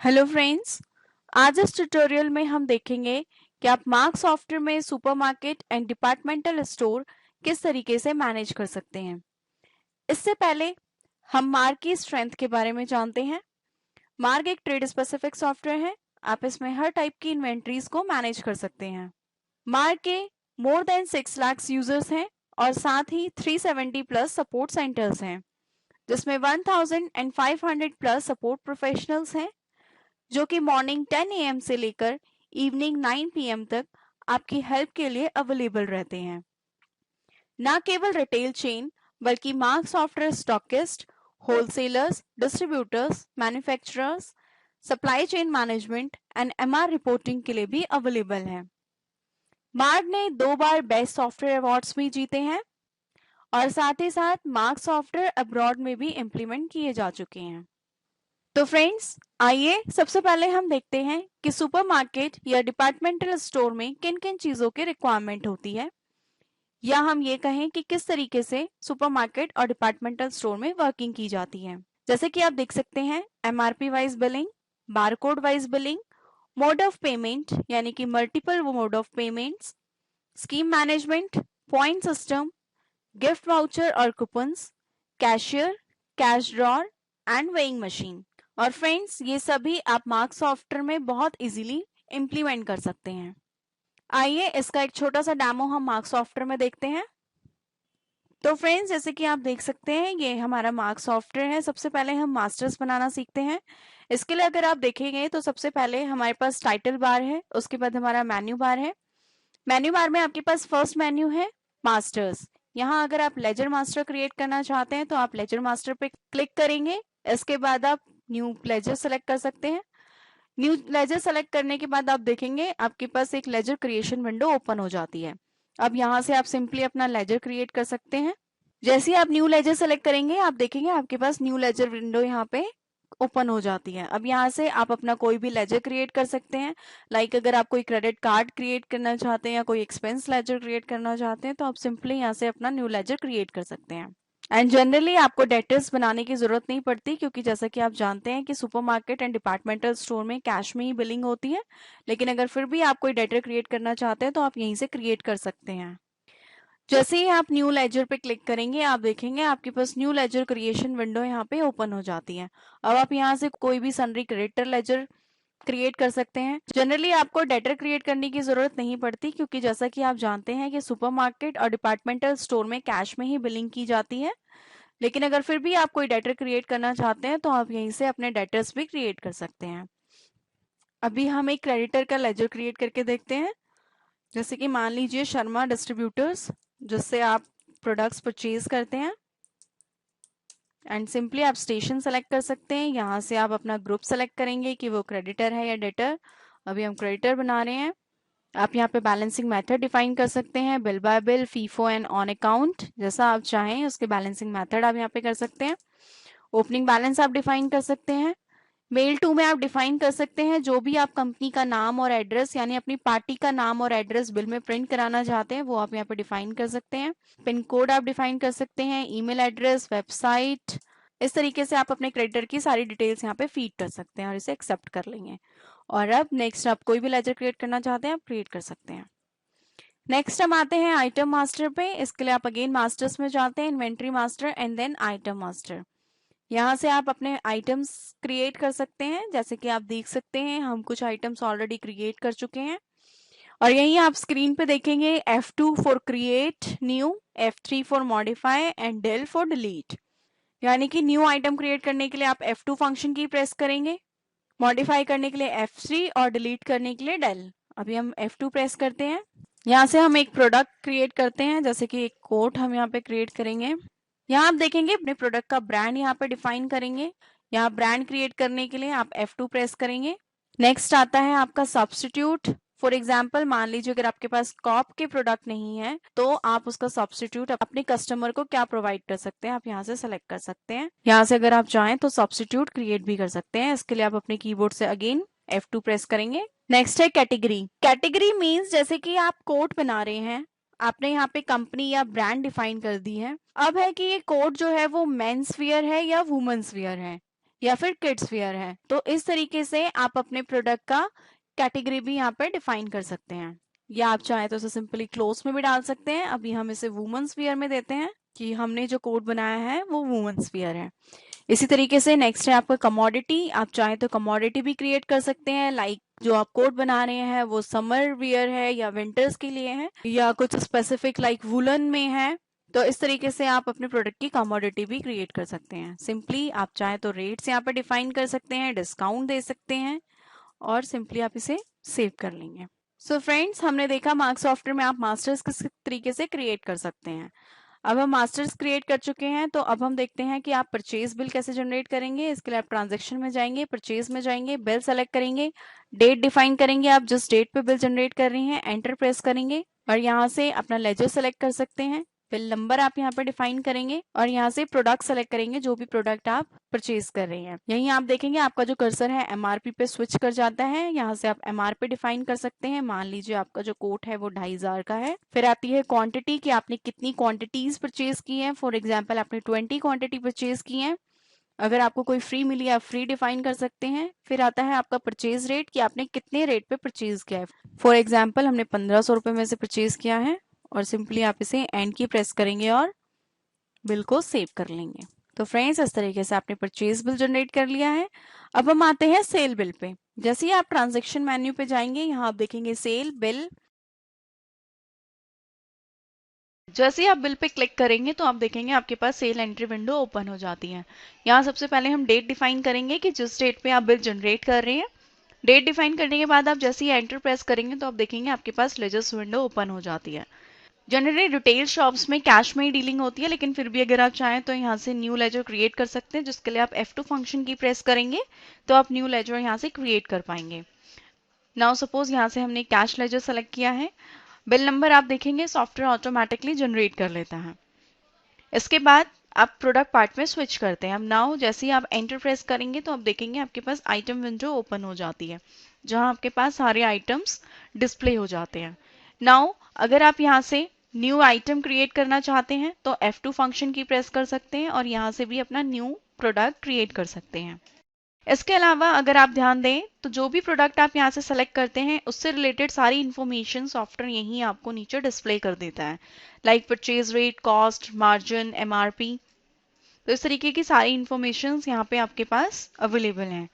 Hello friends. आज इस tutorial में हम देखेंगे कि आप मार्क सॉफ्टवेयर में सुपरमार्केट एंड डिपार्टमेंटल स्टोर किस तरीके से मैनेज कर सकते हैं। इससे पहले हम मार्क की स्ट्रेंथ के बारे में जानते हैं। मार्क एक ट्रेड स्पेसिफिक सॉफ्टवेयर है। आप इसमें हर टाइप की इन्वेंट्रीज को मैनेज कर सकते हैं। मार्क के मोर देन 6 लाख यूजर्स हैं और साथ ही 370 प्लस सपोर्ट सेंटर्स हैं, जिसमें 1500 प्लस सपोर्ट प्रोफेशनल्स हैं जो कि मॉर्निंग 10 AM से लेकर इवनिंग 9 PM तक आपकी हेल्प के लिए अवेलेबल रहते हैं। न केवल रिटेल चेन बल्कि mark software stockist, wholesalers, distributors, manufacturers, supply chain management and MR reporting के लिए भी अवेलेबल है। मार्क ने 2 बार बेस्ट सॉफ्टवेयर अवार्ड्स भी जीते हैं और साथ ही साथ मार्क सॉफ्टवेयर अब्रॉड में भी इम्प्लीमेंट किए जा चुके हैं। तो फ्रेंड्स, आइए सबसे पहले हम देखते हैं कि सुपरमार्केट या डिपार्टमेंटल स्टोर में किन किन चीज़ों की रिक्वायरमेंट होती है, या हम ये कहें कि किस तरीके से सुपरमार्केट और डिपार्टमेंटल स्टोर में वर्किंग की जाती है। जैसे कि आप देख सकते हैं, MRP wise billing, barcode wise billing, mode of payment यानी कि multiple mode of payments, scheme management, point system, gift voucher और coupons, cashier, cash drawer and weighing machine. और फ्रेंड्स, ये सभी आप मार्क सॉफ्टवेयर में बहुत इजीली इंप्लीमेंट कर सकते हैं। आइए इसका एक छोटा सा डेमो हम मार्क सॉफ्टवेयर में देखते हैं। तो फ्रेंड्स, जैसे कि आप देख सकते हैं, ये हमारा मार्क सॉफ्टवेयर है। सबसे पहले हम मास्टर्स बनाना सीखते हैं। इसके लिए अगर आप देखेंगे तो सबसे पहले हमारे पास टाइटल बार है, उसके बाद हमारा मेन्यू बार है। मेन्यू बार में आपके पास फर्स्ट मेन्यू है मास्टर्स। यहाँ अगर आप लेजर मास्टर क्रिएट करना चाहते हैं तो आप लेजर मास्टर पे क्लिक करेंगे। इसके बाद आप न्यू लेजर सेलेक्ट कर सकते हैं। न्यू लेजर सेलेक्ट करने के बाद आप देखेंगे आपके पास एक लेजर क्रिएशन विंडो ओपन हो जाती है। अब यहाँ से आप सिंपली अपना लेजर क्रिएट कर सकते हैं। जैसे ही आप न्यू लेजर सेलेक्ट करेंगे, आप देखेंगे आपके पास न्यू लेजर विंडो यहाँ पे ओपन हो जाती है। अब यहाँ से आप अपना कोई भी लेजर क्रिएट कर सकते हैं। लाइक अगर आप कोई क्रेडिट कार्ड क्रिएट करना चाहते हैं या कोई एक्सपेंस लेजर क्रिएट करना चाहते हैं तो आप सिंपली यहाँ से अपना न्यू लेजर क्रिएट कर सकते हैं। एंड जनरली आपको डेटर्स बनाने की जरूरत नहीं पड़ती, क्योंकि जैसा कि आप जानते हैं कि सुपरमार्केट एंड डिपार्टमेंटल स्टोर में कैश में ही बिलिंग होती है। लेकिन अगर फिर भी आप कोई डेटर क्रिएट करना चाहते हैं तो आप यहीं से क्रिएट कर सकते हैं। जैसे ही आप न्यू लेजर पे क्लिक करेंगे, आप देखेंगे आपके पास न्यू लेजर क्रिएशन विंडो यहाँ पे ओपन हो जाती है। अब आप यहाँ से कोई भी सनरी क्रेडिटर लेजर क्रिएट कर सकते हैं। जनरली आपको डेटर क्रिएट करने की जरूरत नहीं पड़ती, क्योंकि जैसा कि आप जानते हैं कि सुपरमार्केट और डिपार्टमेंटल स्टोर में कैश में ही बिलिंग की जाती है। लेकिन अगर फिर भी आप कोई डेटर क्रिएट करना चाहते हैं तो आप यहीं से अपने डेटर्स भी क्रिएट कर सकते हैं। अभी हम एक क्रेडिटर का लेजर क्रिएट करके देखते हैं। जैसे कि मान लीजिए शर्मा डिस्ट्रीब्यूटर्स, जिससे आप प्रोडक्ट्स परचेज करते हैं। एंड सिंपली आप स्टेशन सेलेक्ट कर सकते हैं। यहाँ से आप अपना ग्रुप सेलेक्ट करेंगे कि वो क्रेडिटर है या डेटर। अभी हम क्रेडिटर बना रहे हैं। आप यहाँ पे बैलेंसिंग मेथड डिफाइन कर सकते हैं, bill bye bill, FIFO and on account, जैसा आप चाहें उसके बैलेंसिंग मेथड आप यहाँ पे कर सकते हैं। ओपनिंग बैलेंस आप डिफाइन कर सकते हैं। मेल टू में आप डिफाइन कर सकते हैं जो भी आप कंपनी का नाम और एड्रेस, यानी अपनी पार्टी का नाम और एड्रेस बिल में प्रिंट कराना चाहते हैं, वो आप यहाँ पे डिफाइन कर सकते हैं। पिन कोड आप डिफाइन कर सकते हैं, ईमेल एड्रेस, वेबसाइट। इस तरीके से आप अपने क्रेडिटर की सारी डिटेल्स यहाँ पे फीड कर सकते हैं और इसे एक्सेप्ट कर लेंगे। और अब नेक्स्ट आप कोई भी लेजर क्रिएट करना चाहते हैं, आप क्रिएट कर सकते हैं। नेक्स्ट हम आते हैं आइटम मास्टर पे। इसके लिए आप अगेन मास्टर्स में जाते हैं, inventory master and then item master. यहाँ से आप अपने आइटम्स क्रिएट कर सकते हैं। जैसे कि आप देख सकते हैं हम कुछ आइटम्स ऑलरेडी क्रिएट कर चुके हैं। और यहीं आप स्क्रीन पे देखेंगे F2 for create new, F3 for modify and del for delete. यानी कि न्यू आइटम क्रिएट करने के लिए आप F2 फंक्शन की प्रेस करेंगे, मॉडिफाई करने के लिए F3 और डिलीट करने के लिए del। अभी हम F2 प्रेस करते हैं। यहाँ से हम एक प्रोडक्ट क्रिएट करते हैं, जैसे कि एक कोट हम यहाँ पे क्रिएट करेंगे। यहाँ आप देखेंगे अपने प्रोडक्ट का ब्रांड यहाँ पे डिफाइन करेंगे। यहाँ ब्रांड क्रिएट करने के लिए आप F2 प्रेस करेंगे। नेक्स्ट आता है आपका सब्स्टिट्यूट। फॉर एग्जाम्पल, मान लीजिए अगर आपके पास कॉप के प्रोडक्ट नहीं है तो आप उसका सब्स्टिट्यूट अपने कस्टमर को क्या प्रोवाइड कर सकते हैं, आप यहाँ से सेलेक्ट कर सकते हैं। यहाँ से अगर आप चाहें तो सब्स्टिट्यूट क्रिएट भी कर सकते हैं। इसके लिए आप अपने कीबोर्ड से अगेन F2 प्रेस करेंगे। नेक्स्ट है कैटेगरी। कैटेगरी मीन्स जैसे कि आप कोट बना रहे हैं, आपने यहाँ पे कंपनी या ब्रांड डिफाइन कर दी है। अब है कि ये कोट जो है वो मेंस वियर है या वुमेन्स वियर है। या फिर किड्स वियर है। तो इस तरीके से आप अपने प्रोडक्ट का कैटेगरी भी यहाँ पे डिफाइन कर सकते हैं, या आप चाहे तो इसे सिंपली क्लोथ्स में भी डाल सकते हैं। अभी हम इसे वुमेन्स वियर में देते हैं कि हमने जो कोड बनाया है वो वुमेन्स वियर है। इसी तरीके से नेक्स्ट है आपका कमोडिटी। आप चाहे तो कमोडिटी भी क्रिएट कर सकते हैं, लाइक जो आप कोट बना रहे हैं वो समर वियर है या विंटर्स के लिए है, या कुछ स्पेसिफिक लाइक वुलन में है। तो इस तरीके से आप अपने प्रोडक्ट की कमोडिटी भी क्रिएट कर सकते हैं। सिंपली आप चाहे तो रेट्स यहाँ पे डिफाइन कर सकते हैं, डिस्काउंट दे सकते हैं, और सिंपली आप इसे सेव कर लेंगे। सो फ्रेंड्स, हमने देखा मार्क सॉफ्टवेयर में आप मास्टर्स किस तरीके से क्रिएट कर सकते हैं। अब हम मास्टर्स क्रिएट कर चुके हैं, तो अब हम देखते हैं कि आप परचेज बिल कैसे जनरेट करेंगे। इसके लिए आप ट्रांजैक्शन में जाएंगे, परचेज में जाएंगे, बिल सेलेक्ट करेंगे, डेट डिफाइन करेंगे, आप जिस डेट पे बिल जनरेट कर रही हैं, एंटर प्रेस करेंगे और यहाँ से अपना लेजर सेलेक्ट कर सकते हैं। बिल नंबर आप यहाँ पे डिफाइन करेंगे और यहाँ से प्रोडक्ट सेलेक्ट करेंगे, जो भी प्रोडक्ट आप परचेज कर रहे हैं। यहीं आप देखेंगे आपका जो कर्सर है एमआरपी पे स्विच कर जाता है। यहाँ से आप एमआरपी डिफाइन कर सकते हैं। मान लीजिए आपका जो कोट है वो 2500 का है। फिर आती है क्वांटिटी कि आपने कितनी क्वांटिटीज परचेज की हैं। फॉर एग्जाम्पल आपने 20 क्वांटिटी परचेज की है, अगर आपको कोई फ्री मिली आप फ्री डिफाइन कर सकते हैं। फिर आता है आपका परचेज रेट कि आपने कितने रेट पे परचेज किया है। फॉर एग्जाम्पल हमने 1500 रुपए में से परचेज किया है, और सिंपली आप इसे एंड की प्रेस करेंगे और बिल को सेव कर लेंगे। तो फ्रेंड्स, इस तरीके से आपने परचेज बिल जनरेट कर लिया है। अब हम आते हैं सेल बिल पे। जैसे ही आप ट्रांजैक्शन मेन्यू पे जाएंगे, यहाँ आप देखेंगे सेल बिल। जैसे ही आप बिल पे क्लिक करेंगे तो आप देखेंगे आपके पास सेल एंट्री विंडो ओपन हो जाती है। यहाँ सबसे पहले हम डेट डिफाइन करेंगे कि जिस डेट पे आप बिल जनरेट कर रहे हैं। डेट डिफाइन करने के बाद आप जैसे ही एंटर प्रेस करेंगे तो आप देखेंगे आपके पास लेजर्स विंडो ओपन हो जाती है। जनरली रिटेल शॉप्स में कैश में ही डीलिंग होती है, लेकिन फिर भी अगर आप चाहें तो यहाँ से न्यू लेजर क्रिएट कर सकते हैं, जिसके लिए आप F2 फंक्शन की प्रेस करेंगे तो आप न्यू लेजर यहाँ से क्रिएट कर पाएंगे। नाउ सपोज यहाँ से हमने कैश लेजर सेलेक्ट किया है। बिल नंबर आप देखेंगे सॉफ्टवेयर ऑटोमेटिकली जनरेट कर लेता है। इसके बाद आप प्रोडक्ट पार्ट में स्विच करते हैं। अब नाउ जैसे ही आप एंटर प्रेस करेंगे तो आप देखेंगे आपके पास आइटम विंडो ओपन हो जाती है, जहां आपके पास सारे आइटम्स डिस्प्ले हो जाते हैं। नाउ अगर आप यहाँ से न्यू आइटम क्रिएट करना चाहते हैं तो F2 फंक्शन की प्रेस कर सकते हैं और यहाँ से भी अपना न्यू प्रोडक्ट क्रिएट कर सकते हैं। इसके अलावा अगर आप ध्यान दें तो जो भी प्रोडक्ट आप यहाँ से सेलेक्ट करते हैं उससे रिलेटेड सारी इन्फॉर्मेशन सॉफ्टवेयर यहीं आपको नीचे डिस्प्ले कर देता है, like purchase rate, cost, margin, MRP. तो इस तरीके की सारी इन्फॉर्मेशन यहाँ पे आपके पास अवेलेबल हैं।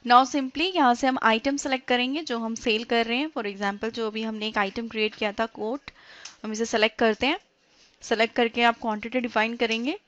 नाउ सिंपली यहाँ से हम आइटम सेलेक्ट करेंगे जो हम सेल कर रहे हैं। फॉर एग्जाम्पल जो अभी हमने एक आइटम क्रिएट किया था कोट, हम इसे सेलेक्ट करते हैं। सेलेक्ट करके आप क्वांटिटी डिफाइन करेंगे।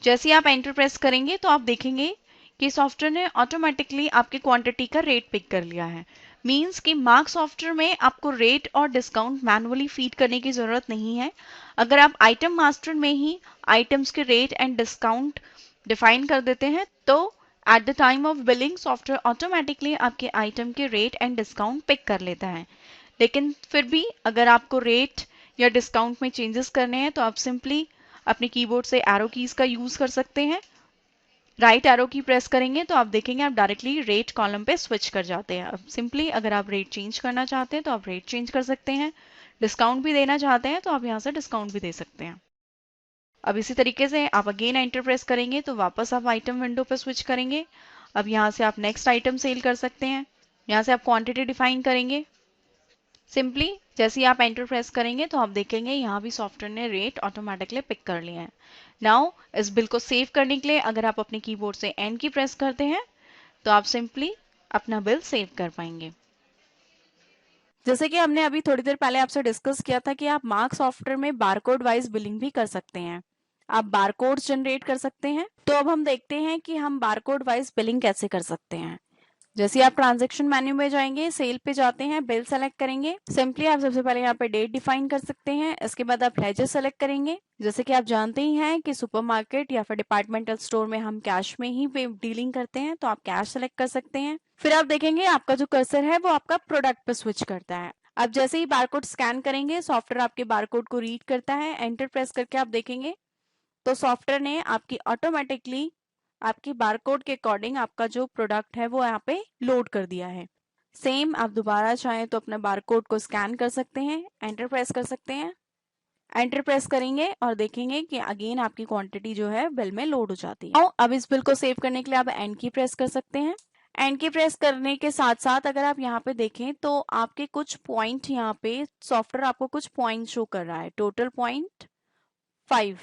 जैसे ही आप एंटर प्रेस करेंगे तो आप देखेंगे कि सॉफ्टवेयर ने ऑटोमेटिकली आपकी क्वांटिटी का रेट पिक कर लिया है। मींस कि मार्क सॉफ्टवेयर में आपको रेट और डिस्काउंट मैनुअली फीड करने की जरूरत नहीं है। अगर आप आइटम मास्टर में ही आइटम्स के रेट एंड डिस्काउंट डिफाइन कर देते हैं तो at the time of billing software automatically आपके आइटम के रेट एंड डिस्काउंट पिक कर लेता है। लेकिन फिर भी अगर आपको रेट या डिस्काउंट में चेंजेस करने हैं तो आप सिंपली अपने कीबोर्ड से एरो कीज का यूज कर सकते हैं। राइट एरो की प्रेस करेंगे तो आप देखेंगे आप डायरेक्टली रेट कॉलम पे स्विच कर जाते हैं। अब सिंपली अगर आप रेट चेंज करना चाहते हैं तो आप रेट चेंज कर सकते हैं। डिस्काउंट भी देना चाहते हैं तो आप यहाँ से डिस्काउंट भी दे सकते हैं। अब इसी तरीके से आप अगेन एंटर प्रेस करेंगे तो वापस आप आइटम विंडो पर स्विच करेंगे। अब यहाँ से आप नेक्स्ट आइटम सेल कर सकते हैं। यहाँ से आप क्वांटिटी डिफाइन करेंगे। सिंपली जैसे ही आप एंटर प्रेस करेंगे तो आप देखेंगे यहाँ भी सॉफ्टवेयर ने रेट ऑटोमेटिकली पिक कर लिया है। नाउ इस बिल को सेव करने के लिए अगर आप अपने कीबोर्ड से एन की प्रेस करते हैं तो आप सिंपली अपना बिल सेव कर पाएंगे। जैसे कि हमने अभी थोड़ी देर पहले आपसे डिस्कस किया था कि आप मार्क सॉफ्टवेयर में बारकोड वाइज बिलिंग भी कर सकते हैं। आप बारकोड्स जनरेट कर सकते हैं। तो अब हम देखते हैं कि हम बारकोड वाइज बिलिंग कैसे कर सकते हैं। जैसे ही आप ट्रांजैक्शन मेन्यू में जाएंगे, सेल पे जाते हैं, बिल सेलेक्ट करेंगे। सिंपली आप सबसे पहले यहाँ पे डेट डिफाइन कर सकते हैं। इसके बाद आप लेजर सेलेक्ट करेंगे। जैसे कि आप जानते ही हैं कि सुपरमार्केट या फिर डिपार्टमेंटल स्टोर में हम कैश में ही डीलिंग करते हैं, तो आप कैश सेलेक्ट कर सकते हैं। फिर आप देखेंगे आपका जो कर्सर है वो आपका प्रोडक्ट पे स्विच करता है। अब जैसे ही बारकोड स्कैन करेंगे, सॉफ्टवेयर आपके बारकोड को रीड करता है। एंटर प्रेस करके आप देखेंगे तो सॉफ्टवेयर ने आपकी ऑटोमेटिकली आपकी बारकोड के अकॉर्डिंग आपका जो प्रोडक्ट है वो यहाँ पे लोड कर दिया है। सेम आप दोबारा चाहें तो अपने बारकोड को स्कैन कर सकते हैं, एंटर प्रेस कर सकते हैं। एंटर प्रेस करेंगे और देखेंगे कि अगेन आपकी क्वांटिटी जो है बिल में लोड हो जाती है। अब इस बिल को सेव करने के लिए आप एंड की प्रेस कर सकते हैं। एंड की प्रेस करने के साथ साथ अगर आप यहाँ पे देखें तो आपके कुछ पॉइंट यहाँ पे सॉफ्टवेयर आपको कुछ पॉइंट शो कर रहा है, टोटल पॉइंट 5।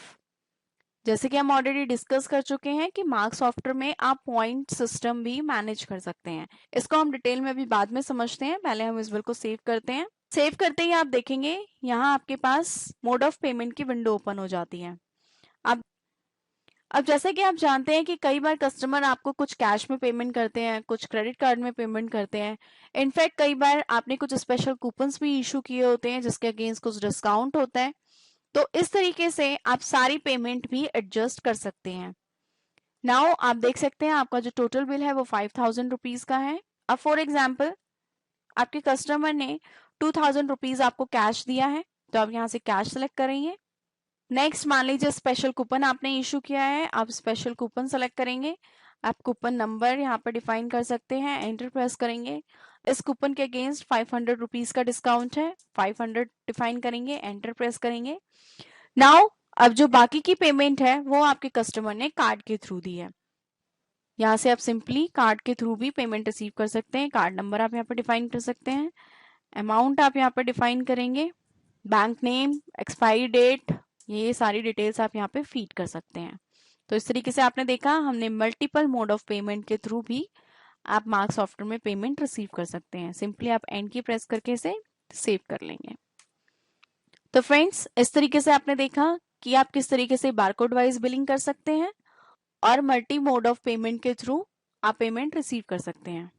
जैसे कि हम ऑलरेडी डिस्कस कर चुके हैं कि मार्क्स सॉफ्टवेयर में आप पॉइंट सिस्टम भी मैनेज कर सकते हैं। इसको हम डिटेल में अभी बाद में समझते हैं, पहले हम इस बिल को सेव करते हैं। सेव करते ही आप देखेंगे यहाँ आपके पास मोड ऑफ पेमेंट की विंडो ओपन हो जाती है। अब जैसे कि आप जानते हैं कि कई बार कस्टमर आपको कुछ कैश में पेमेंट करते हैं, कुछ क्रेडिट कार्ड में पेमेंट करते हैं। इनफैक्ट कई बार आपने कुछ स्पेशल कूपन्स भी इशू किए होते हैं जिसके अगेंस्ट कुछ डिस्काउंट होता है। तो इस तरीके से आप सारी पेमेंट भी एडजस्ट कर सकते हैं। नाउ आप देख सकते हैं आपका जो टोटल बिल है वो 5000 रुपीज का है। अब फॉर एग्जाम्पल आपके कस्टमर ने 2000 रुपीज आपको कैश दिया है, तो आप यहाँ से कैश सेलेक्ट करेंगे। नेक्स्ट मान लीजिए स्पेशल कूपन आपने इशू किया है, आप स्पेशल कूपन सेलेक्ट करेंगे। आप कूपन नंबर यहाँ पर डिफाइन कर सकते हैं, एंटर प्रेस करेंगे। इस कूपन के अगेंस्ट 500 रुपीज का डिस्काउंट है, 500 डिफाइन करेंगे, एंटर प्रेस करेंगे। नाउ अब जो बाकी की पेमेंट है वो आपके कस्टमर ने कार्ड के थ्रू दी है। यहाँ से आप सिंपली कार्ड के थ्रू भी पेमेंट रिसीव कर सकते हैं। कार्ड नंबर आप यहाँ पर डिफाइन कर सकते हैं, अमाउंट आप यहाँ पर डिफाइन करेंगे, बैंक नेम, एक्सपायरी डेट, ये सारी डिटेल्स आप यहाँ पे फीड कर सकते हैं। तो इस तरीके से आपने देखा हमने मल्टीपल मोड ऑफ पेमेंट के थ्रू भी आप मार्क्स सॉफ्टवेयर में पेमेंट रिसीव कर सकते हैं। सिंपली आप एंड की प्रेस करके इसे सेव कर लेंगे। तो फ्रेंड्स इस तरीके से आपने देखा कि आप किस तरीके से बारकोड वाइज बिलिंग कर सकते हैं और मल्टी मोड ऑफ पेमेंट के थ्रू आप पेमेंट रिसीव कर सकते हैं।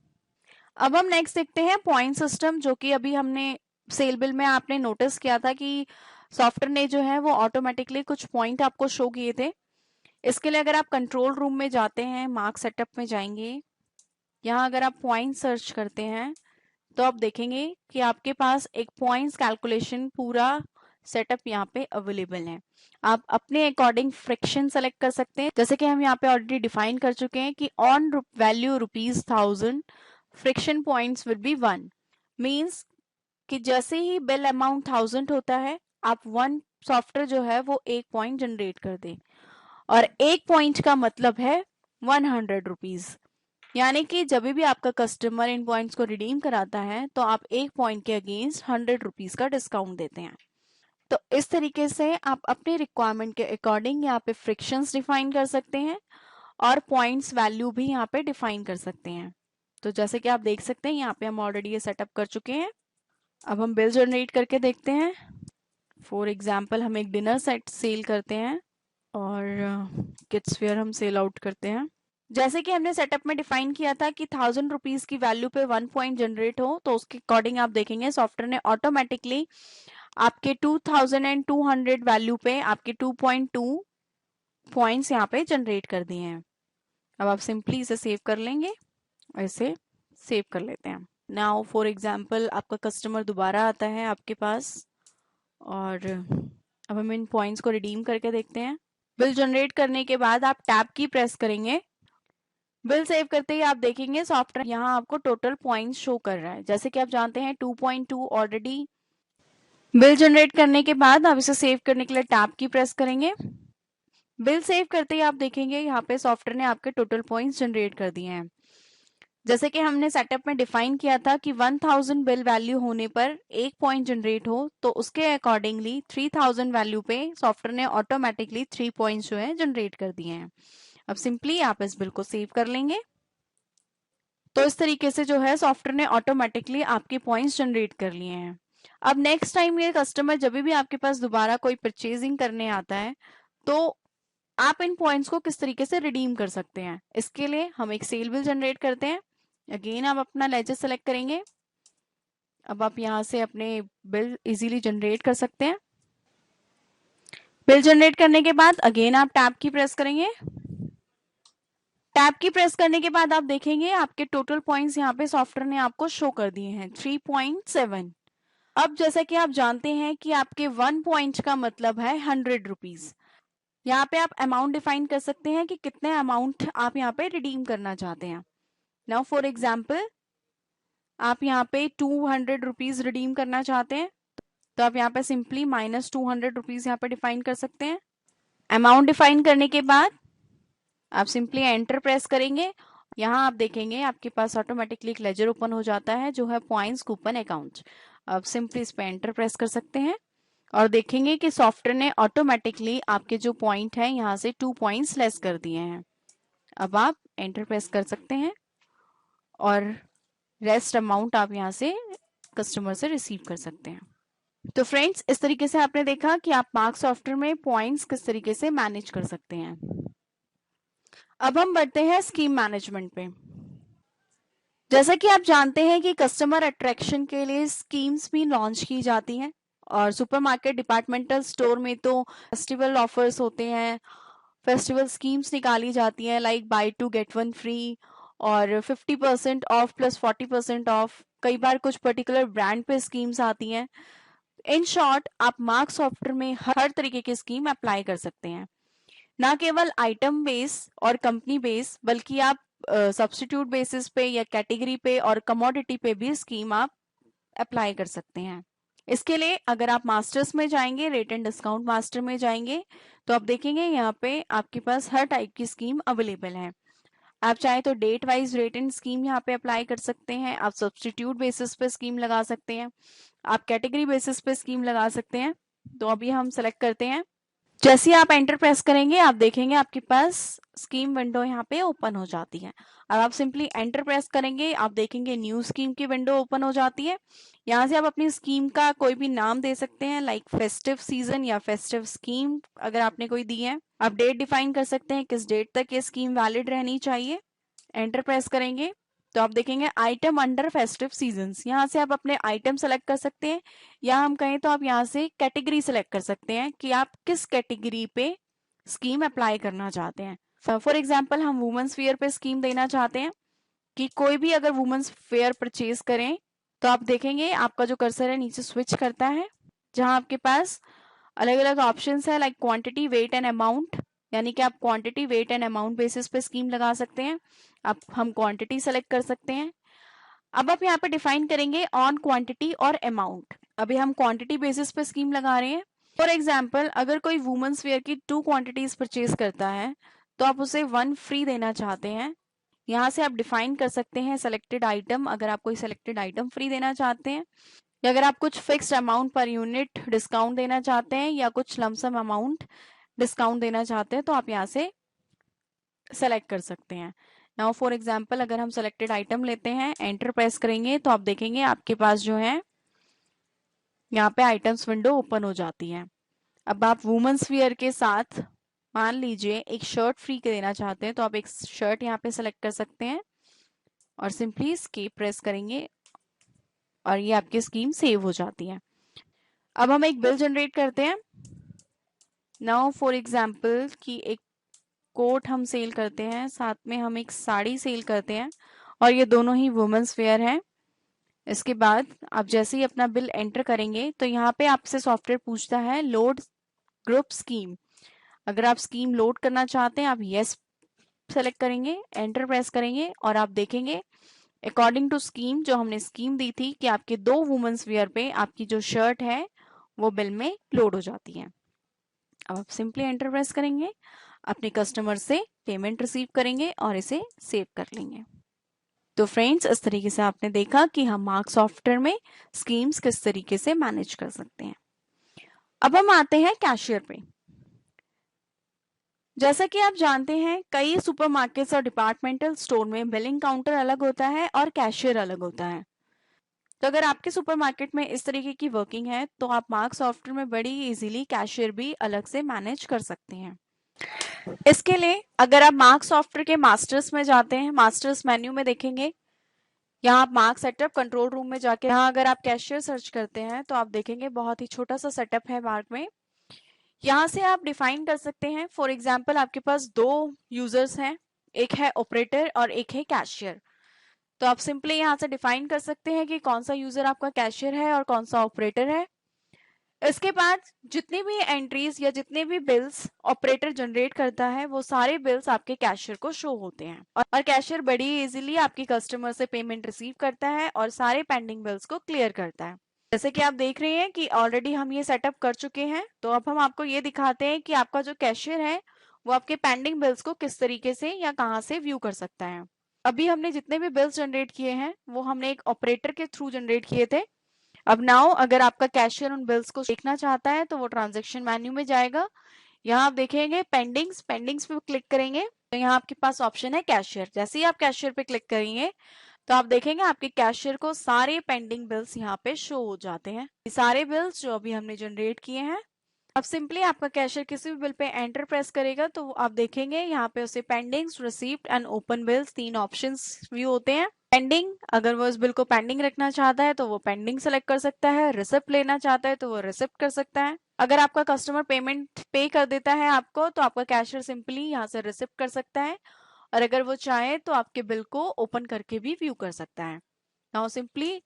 अब हम नेक्स्ट देखते हैं पॉइंट सिस्टम, जो कि अभी हमने सेल बिल में आपने नोटिस किया था कि सॉफ्टवेयर ने जो है वो ऑटोमेटिकली कुछ पॉइंट आपको शो किए थे। इसके लिए अगर आप कंट्रोल रूम में जाते हैं, मार्क सेटअप में जाएंगे, यहाँ अगर आप पॉइंट सर्च करते हैं तो आप देखेंगे कि आपके पास एक पॉइंट्स कैलकुलेशन पूरा सेटअप यहाँ पे अवेलेबल है। आप अपने अकॉर्डिंग फ्रिक्शन सेलेक्ट कर सकते हैं, जैसे कि हम यहाँ पे ऑलरेडी डिफाइन कर चुके हैं कि on value ₹1000 friction points will be 1। Means कि जैसे ही बिल अमाउंट 1000 होता है आप वन सॉफ्टवेयर जो है वो एक पॉइंट जनरेट कर दे, और एक पॉइंट का मतलब है 100 रुपीज। यानी कि जब भी आपका कस्टमर इन पॉइंट्स को रिडीम कराता है तो आप एक पॉइंट के अगेंस्ट 100 रुपीज का डिस्काउंट देते हैं। तो इस तरीके से आप अपने रिक्वायरमेंट के अकॉर्डिंग यहाँ पे फ्रिक्शंस डिफाइन कर सकते हैं और पॉइंट्स वैल्यू भी यहाँ पे डिफाइन कर सकते हैं। तो जैसे कि आप देख सकते हैं यहाँ पे हम ऑलरेडी ये सेटअप कर चुके हैं। अब हम बिल जनरेट करके देखते हैं। फॉर एग्जाम्पल हम एक डिनर सेट सेल करते हैं और किड्स वेयर हम सेल आउट करते हैं। जैसे कि हमने सेटअप में डिफाइन किया था कि 1000 रुपीज की वैल्यू पे 1 पॉइंट जनरेट हो, तो उसके अकॉर्डिंग आप देखेंगे सॉफ्टवेयर ने ऑटोमेटिकली आपके 2200 वैल्यू पे आपके 2.2 पॉइंट्स यहाँ पे जनरेट कर दिए हैं। अब आप सिंपली इसे सेव कर लेंगे और इसे सेव कर लेते हैं। नाउ फॉर एग्जाम्पल आपका कस्टमर दोबारा आता है आपके पास और अब हम इन पॉइंट्स को रिडीम करके देखते हैं। बिल जनरेट करने के बाद आप टैब की प्रेस करेंगे। बिल सेव करते ही आप देखेंगे सॉफ्टवेयर यहाँ आपको टोटल पॉइंट्स शो कर रहा है। जैसे कि आप जानते हैं 2.2 ऑलरेडी बिल जनरेट करने के बाद आप इसे सेव करने के लिए टैब की प्रेस करेंगे। बिल सेव करते ही आप देखेंगे यहाँ पे सॉफ्टवेयर ने आपके टोटल पॉइंट्स जनरेट कर दिए हैं। जैसे कि हमने सेटअप में डिफाइन किया था कि 1000 बिल वैल्यू होने पर एक पॉइंट जनरेट हो, तो उसके अकॉर्डिंगली 3000 वैल्यू पे सॉफ्टवेयर ने ऑटोमेटिकली 3 पॉइंट्स जो है जनरेट कर दिए हैं। अब सिंपली आप इस बिल को सेव कर लेंगे। तो इस तरीके से जो है सॉफ्टवेयर ने ऑटोमेटिकली आपके पॉइंट्स जनरेट कर लिए हैं। अब नेक्स्ट टाइम ये कस्टमर जब भी आपके पास दोबारा कोई परचेजिंग करने आता है तो आप इन पॉइंट्स को किस तरीके से रिडीम कर सकते हैं, इसके लिए हम एक सेल बिल जनरेट करते हैं। अगेन आप अपना लेजर सेलेक्ट करेंगे। अब आप यहाँ से अपने बिल इजीली जनरेट कर सकते हैं। बिल जनरेट करने के बाद अगेन आप टैब की प्रेस करेंगे। टैब की प्रेस करने के बाद आप देखेंगे आपके टोटल पॉइंट्स यहाँ पे सॉफ्टवेयर ने आपको शो कर दिए हैं 3.7। अब जैसा कि आप जानते हैं कि आपके 1 पॉइंट का मतलब है 100 रुपीज। यहाँ पे आप अमाउंट डिफाइन कर सकते हैं कि कितने अमाउंट आप यहाँ पे रिडीम करना चाहते हैं। नाउ फॉर एग्जाम्पल आप यहाँ पे 200 रुपीज रिडीम करना चाहते हैं, तो आप यहाँ पे सिंपली -200 रुपीज यहाँ पे डिफाइन कर सकते हैं। अमाउंट डिफाइन करने के बाद आप सिंपली एंटर प्रेस करेंगे। यहाँ आप देखेंगे आपके पास ऑटोमेटिकली एक लेजर ओपन हो जाता है जो है पॉइंट्स कूपन अकाउंट। आप सिंपली इस पे एंटर प्रेस कर सकते हैं और देखेंगे कि सॉफ्टवेयर ने ऑटोमेटिकली आपके जो पॉइंट है यहाँ से 2 पॉइंट्स लेस कर दिए हैं। अब आप एंटर प्रेस कर सकते हैं और रेस्ट अमाउंट आप यहाँ से कस्टमर से रिसीव कर सकते हैं। तो फ्रेंड्स, इस तरीके से आपने देखा कि आप मार्क सॉफ्टवेयर में पॉइंट्स किस तरीके से मैनेज कर सकते हैं। अब हम बढ़ते हैं स्कीम मैनेजमेंट पे। जैसा कि आप जानते हैं कि कस्टमर अट्रैक्शन के लिए स्कीम्स भी लॉन्च की जाती हैं और सुपरमार्केट डिपार्टमेंटल स्टोर में तो फेस्टिवल ऑफर्स होते हैं, फेस्टिवल स्कीम्स निकाली जाती हैं लाइक बाय 2 गेट 1 फ्री और 50% ऑफ प्लस 40% ऑफ। कई बार कुछ पर्टिकुलर ब्रांड पे स्कीम्स आती हैं। इन शॉर्ट, आप मार्क सॉफ्टवेयर में हर तरीके की स्कीम अप्लाई कर सकते हैं, ना केवल आइटम बेस और कंपनी बेस, बल्कि आप सब्स्टिट्यूट बेसिस पे या कैटेगरी पे और कमोडिटी पे भी स्कीम आप अप्लाई कर सकते हैं। इसके लिए अगर आप मास्टर्स में जाएंगे, रेट एंड डिस्काउंट मास्टर में जाएंगे, तो आप देखेंगे यहाँ पे आपके पास हर टाइप की स्कीम अवेलेबल है। आप चाहे तो date wise rate and scheme यहाँ पे अप्लाई कर सकते हैं, आप सब्स्टिट्यूट बेसिस पे स्कीम लगा सकते हैं, आप कैटेगरी बेसिस पे स्कीम लगा सकते हैं। तो अभी हम सेलेक्ट करते हैं। जैसे ही आप एंटर प्रेस करेंगे आप देखेंगे आपके पास स्कीम विंडो यहाँ पे ओपन हो जाती है। अब आप सिंपली एंटर प्रेस करेंगे, आप देखेंगे न्यू स्कीम की विंडो ओपन हो जाती है। यहाँ से आप अपनी स्कीम का कोई भी नाम दे सकते हैं लाइक फेस्टिव सीजन या फेस्टिव स्कीम अगर आपने कोई दी है। आप डेट डिफाइन कर सकते हैं किस डेट तक ये स्कीम वैलिड रहनी चाहिए। एंटर प्रेस करेंगे तो आप देखेंगे आइटम अंडर फेस्टिव सीजन्स। यहाँ से आप अपने आइटम सेलेक्ट कर सकते हैं या हम कहें तो आप यहाँ से कैटेगरी सेलेक्ट कर सकते हैं कि आप किस कैटेगरी पे स्कीम अप्लाई करना चाहते हैं। फॉर एग्जाम्पल हम वुमेन्स वेयर पे स्कीम देना चाहते हैं कि कोई भी अगर वुमेन्स वेयर परचेज करें तो आप देखेंगे आपका जो कर्सर है नीचे स्विच करता है, जहां आपके पास अलग अलग ऑप्शन है like quantity, weight and amount. यानी कि आप quantity, weight and amount basis पे स्कीम लगा सकते हैं। आप हम क्वांटिटी सेलेक्ट कर सकते हैं। अब आप यहाँ पे डिफाइन करेंगे ऑन क्वांटिटी और अमाउंट। अभी हम क्वांटिटी बेसिस पे स्कीम लगा रहे हैं। फॉर एग्जाम्पल अगर कोई वुमेन्स वेयर की 2 क्वांटिटीज परचेज करता है तो आप उसे 1 फ्री देना चाहते हैं। यहाँ से आप डिफाइन कर सकते हैं सेलेक्टेड आइटम, अगर आप कोई सेलेक्टेड आइटम फ्री देना चाहते हैं, या अगर आप कुछ fixed amount per unit discount देना चाहते हैं या कुछ लमसम अमाउंट डिस्काउंट देना चाहते हैं तो आप यहाँ से सेलेक्ट कर सकते हैं। नाउ फॉर एग्जांपल अगर हम सेलेक्टेड आइटम लेते हैं, एंटर प्रेस करेंगे तो आप देखेंगे आपके पास जो है यहाँ पे आइटम्स विंडो ओपन हो जाती है। अब आप वुमेन्स वियर के साथ मान लीजिए एक शर्ट फ्री के देना चाहते हैं तो आप एक शर्ट यहाँ पे सेलेक्ट कर सकते हैं और सिंपली एस्केप प्रेस करेंगे और ये आपकी स्कीम सेव हो जाती है। अब हम एक बिल जनरेट करते हैं। नाउ फॉर एग्जांपल कि एक कोट हम सेल करते हैं, साथ में हम एक साड़ी सेल करते हैं और ये दोनों ही वुमेन्स वेयर हैं। इसके बाद आप जैसे ही अपना बिल एंटर करेंगे तो यहाँ पे आपसे सॉफ्टवेयर पूछता है लोड ग्रुप स्कीम। अगर आप स्कीम लोड करना चाहते हैं आप यस सेलेक्ट करेंगे, एंटर प्रेस करेंगे और आप देखेंगे अकॉर्डिंग टू स्कीम जो हमने स्कीम दी थी कि आपके 2 वुमेन्स वेयर पे आपकी जो शर्ट है वो बिल में लोड हो जाती है। अब आप सिंपली एंटर प्रेस करेंगे, अपने कस्टमर से पेमेंट रिसीव करेंगे और इसे सेव कर लेंगे। तो फ्रेंड्स, इस तरीके से आपने देखा कि हम मार्क सॉफ्टवेयर में स्कीम्स किस तरीके से मैनेज कर सकते हैं। अब हम आते हैं कैशियर पे। जैसा कि आप जानते हैं कई सुपरमार्केट्स और डिपार्टमेंटल स्टोर में बिलिंग काउंटर अलग होता है और कैशियर अलग होता है। तो अगर आपके सुपरमार्केट में इस तरीके की वर्किंग है तो आप मार्क सॉफ्टवेयर में बड़ी इजीली कैशियर भी अलग से मैनेज कर सकते हैं। इसके लिए अगर आप मार्क सॉफ्टवेयर के मास्टर्स में जाते हैं, मास्टर्स मेन्यू में देखेंगे, यहाँ आप मार्क सेटअप कंट्रोल रूम में जाके यहाँ अगर आप कैशियर सर्च करते हैं तो आप देखेंगे बहुत ही छोटा सा सेटअप है मार्क में। यहाँ से आप डिफाइन कर सकते हैं, फॉर एग्जाम्पल आपके पास 2 यूजर्स हैं, एक है ऑपरेटर और एक है कैशियर। तो आप सिंपली यहाँ से डिफाइन कर सकते हैं कि कौन सा यूजर आपका कैशियर है और कौन सा ऑपरेटर है। इसके बाद जितनी भी एंट्रीज या जितने भी बिल्स ऑपरेटर जनरेट करता है वो सारे बिल्स आपके कैशियर को शो होते हैं और कैशियर बड़ी इजीली आपके कस्टमर से पेमेंट रिसीव करता है और सारे पेंडिंग बिल्स को क्लियर करता है। जैसे कि आप देख रहे हैं कि ऑलरेडी हम ये सेटअप कर चुके हैं, तो अब हम आपको ये दिखाते हैं कि आपका जो कैशियर है वो आपके पेंडिंग बिल्स को किस तरीके से या कहाँ से व्यू कर सकता है। अभी हमने जितने भी बिल्स जनरेट किए हैं वो हमने एक ऑपरेटर के थ्रू जनरेट किए थे। अब नाउ अगर आपका कैशियर उन बिल्स को देखना चाहता है तो वो ट्रांजैक्शन मेन्यू में जाएगा। यहाँ आप देखेंगे पेंडिंग्स, पेंडिंग्स पे क्लिक करेंगे तो यहाँ आपके पास ऑप्शन है कैशियर। जैसे ही आप कैशियर पे क्लिक करेंगे तो आप देखेंगे आपके कैशियर को सारे पेंडिंग बिल्स यहाँ पे शो हो जाते हैं, ये सारे बिल्स जो अभी हमने जनरेट किए हैं। अब सिंपली आपका कैशियर किसी भी बिल पे एंटर प्रेस करेगा तो आप देखेंगे यहाँ पे उसे pendings, receipt and open bills 3 options view होते हैं। पेंडिंग, अगर वो इस बिल को पेंडिंग रखना चाहता है तो वो पेंडिंग सेलेक्ट कर सकता है। रिसिप्ट लेना चाहता है तो वो रिसिप्ट कर सकता है। अगर आपका कस्टमर पेमेंट पे कर देता है आपको तो आपका कैशियर सिंपली यहाँ से रिसिप्ट कर सकता है, और अगर वो चाहे तो आपके बिल को ओपन करके भी व्यू कर सकता है। नाउ सिंपली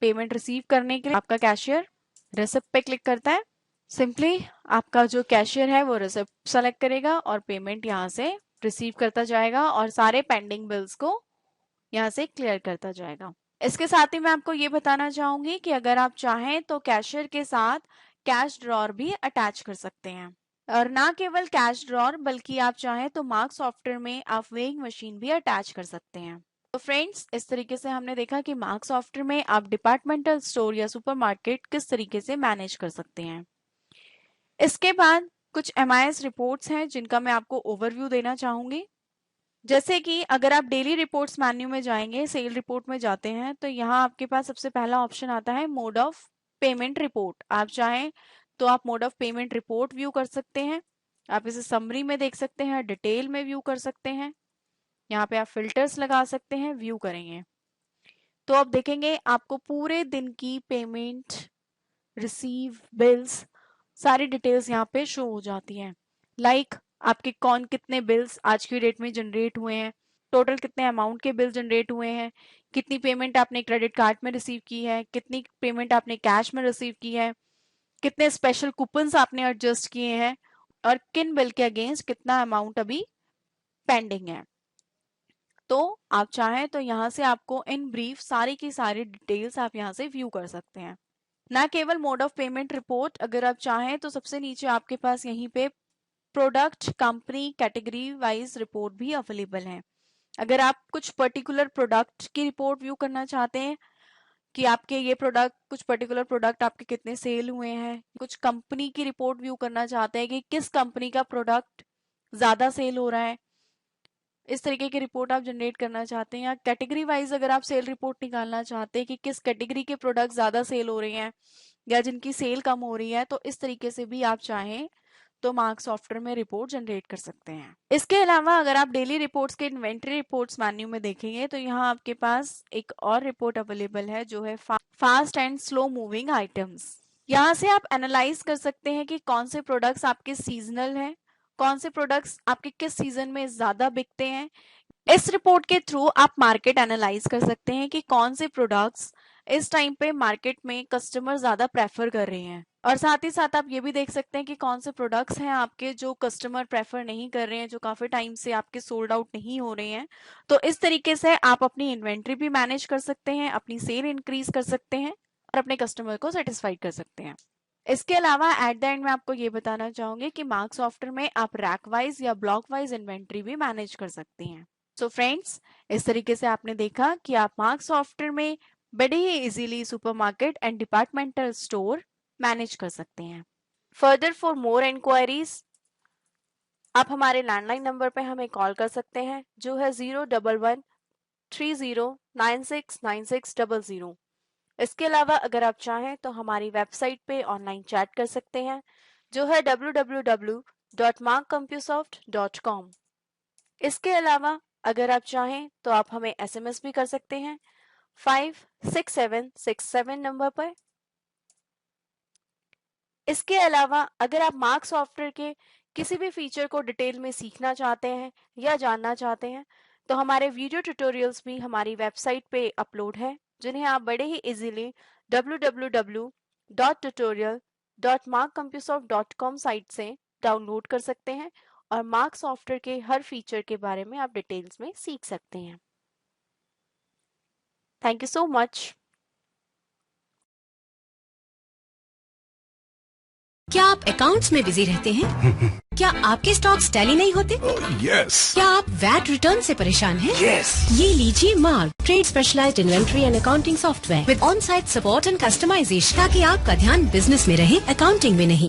पेमेंट रिसीव करने के लिए आपका कैशियर रिसिप्ट पे क्लिक करता है। सिंपली आपका जो कैशियर है वो रिसिप्ट सेलेक्ट करेगा और पेमेंट यहाँ से रिसीव करता जाएगा और सारे पेंडिंग बिल्स को यहाँ से क्लियर करता जाएगा। इसके साथ ही मैं आपको ये बताना चाहूंगी कि अगर आप चाहें तो कैशियर के साथ कैश ड्रॉर भी अटैच कर सकते हैं, और ना केवल कैश ड्रॉर बल्कि आप चाहें तो मार्क सॉफ्टवेयर में आप वेइंग मशीन भी अटैच कर सकते हैं। तो फ्रेंड्स, इस तरीके से हमने देखा कि मार्क सॉफ्टवेयर में आप डिपार्टमेंटल स्टोर या सुपरमार्केट किस तरीके से मैनेज कर सकते हैं। इसके बाद कुछ MIS रिपोर्ट्स हैं जिनका मैं आपको ओवरव्यू देना चाहूंगी। जैसे कि अगर आप डेली रिपोर्ट्स मेन्यू में जाएंगे, सेल रिपोर्ट में जाते हैं तो यहाँ आपके पास सबसे पहला ऑप्शन आता है मोड ऑफ पेमेंट रिपोर्ट। आप चाहें तो आप mode of payment report view कर सकते हैं। आप इसे समरी में देख सकते हैं, डिटेल में व्यू कर सकते हैं। यहाँ पे आप फिल्टर्स लगा सकते हैं, व्यू करेंगे तो आप देखेंगे आपको पूरे दिन की पेमेंट, रिसीव, बिल्स, सारी डिटेल्स यहाँ पे शो हो जाती हैं। लाइक आपके कौन कितने बिल्स आज की डेट में जनरेट हुए हैं, टोटल कितने अमाउंट के बिल जनरेट हुए हैं, कितनी पेमेंट आपने क्रेडिट कार्ड में रिसीव की है, कितनी पेमेंट आपने कैश में रिसीव की है, कितने स्पेशल कूपन्स आपने एडजस्ट किए हैं, और किन बिल के अगेंस्ट कितना अमाउंट अभी पेंडिंग है। तो आप चाहें तो यहाँ से आपको इन ब्रीफ सारी की सारी डिटेल्स आप यहाँ से व्यू कर सकते हैं। ना केवल मोड ऑफ पेमेंट रिपोर्ट, अगर आप चाहें तो सबसे नीचे आपके पास यहीं पे product, company, category wise report भी अवेलेबल है। अगर आप कुछ पर्टिकुलर प्रोडक्ट की रिपोर्ट व्यू करना चाहते हैं कि आपके ये प्रोडक्ट, कुछ पर्टिकुलर प्रोडक्ट आपके कितने सेल हुए हैं, कुछ कंपनी की रिपोर्ट व्यू करना चाहते हैं कि किस कंपनी का प्रोडक्ट ज्यादा सेल हो रहा है, इस तरीके की रिपोर्ट आप जनरेट करना चाहते हैं, या कैटेगरी वाइज अगर आप सेल रिपोर्ट निकालना चाहते हैं कि किस कैटेगरी के प्रोडक्ट ज्यादा सेल हो रहे हैं या जिनकी सेल कम हो रही है, तो इस तरीके से भी आप चाहें तो मार्क सॉफ्टवेयर में रिपोर्ट जनरेट कर सकते हैं। इसके अलावा अगर आप डेली रिपोर्ट्स के इन्वेंट्री रिपोर्ट्स मेन्यू में देखेंगे तो यहाँ आपके पास एक और रिपोर्ट अवेलेबल है जो है fast and slow moving items. यहाँ से आप एनालाइज कर सकते हैं कि कौन से प्रोडक्ट्स आपके सीजनल हैं, कौन से प्रोडक्ट्स आपके किस सीजन में ज्यादा बिकते हैं। इस रिपोर्ट के थ्रू आप मार्केट एनालाइज कर सकते हैं कि कौन से प्रोडक्ट्स इस टाइम पे मार्केट में कस्टमर ज्यादा प्रेफर कर रहे हैं, और साथ ही साथ आप ये भी देख सकते हैं कि कौन से प्रोडक्ट्स हैं आपके जो कस्टमर प्रेफर नहीं कर रहे हैं, जो काफी टाइम से आपके सोल्ड आउट नहीं हो रहे हैं। तो इस तरीके से आप अपनी इन्वेंट्री भी मैनेज कर सकते हैं, अपनी सेल इंक्रीज कर सकते हैं और अपने कस्टमर को सेटिस्फाइड कर सकते हैं। इसके अलावा एट द एंड में आपको ये बताना चाहूंगी कि मार्क सॉफ्टवेयर में आप रैक वाइज या ब्लॉक वाइज इन्वेंट्री भी मैनेज कर सकती हैं। सो फ्रेंड्स, इस तरीके से आपने देखा कि आप मार्क सॉफ्टवेयर में बड़े ही easily supermarket and departmental store manage कर सकते हैं। फर्दर फॉर मोर इंक्वायरीज आप हमारे लैंडलाइन नंबर पे हमें कॉल कर सकते हैं जो है 01130969600। इसके अलावा अगर आप चाहें तो हमारी वेबसाइट पे ऑनलाइन चैट कर सकते हैं जो है www.markcompusoft.com। इसके अलावा अगर आप चाहें तो आप हमें SMS भी कर सकते हैं 56767 नंबर पर। इसके अलावा अगर आप मार्क सॉफ्टवेयर के किसी भी फीचर को डिटेल में सीखना चाहते हैं या जानना चाहते हैं तो हमारे वीडियो ट्यूटोरियल्स भी हमारी वेबसाइट पे अपलोड है जिन्हें आप बड़े ही इजीली www.tutorial.markcompusoft.com साइट से डाउनलोड कर सकते हैं और मार्क सॉफ्टवेयर के हर फीचर के बारे में आप डिटेल्स में सीख सकते हैं। Thank you so much. क्या आप अकाउंट्स में बिजी रहते हैं? क्या आपके स्टॉक्स टैली नहीं होते? यस। क्या आप वैट रिटर्न से परेशान हैं? यस। ये लीजिए mark trade specialized inventory and accounting software with on site support and customization, ताकि आपका ध्यान बिजनेस में रहे, अकाउंटिंग में नहीं।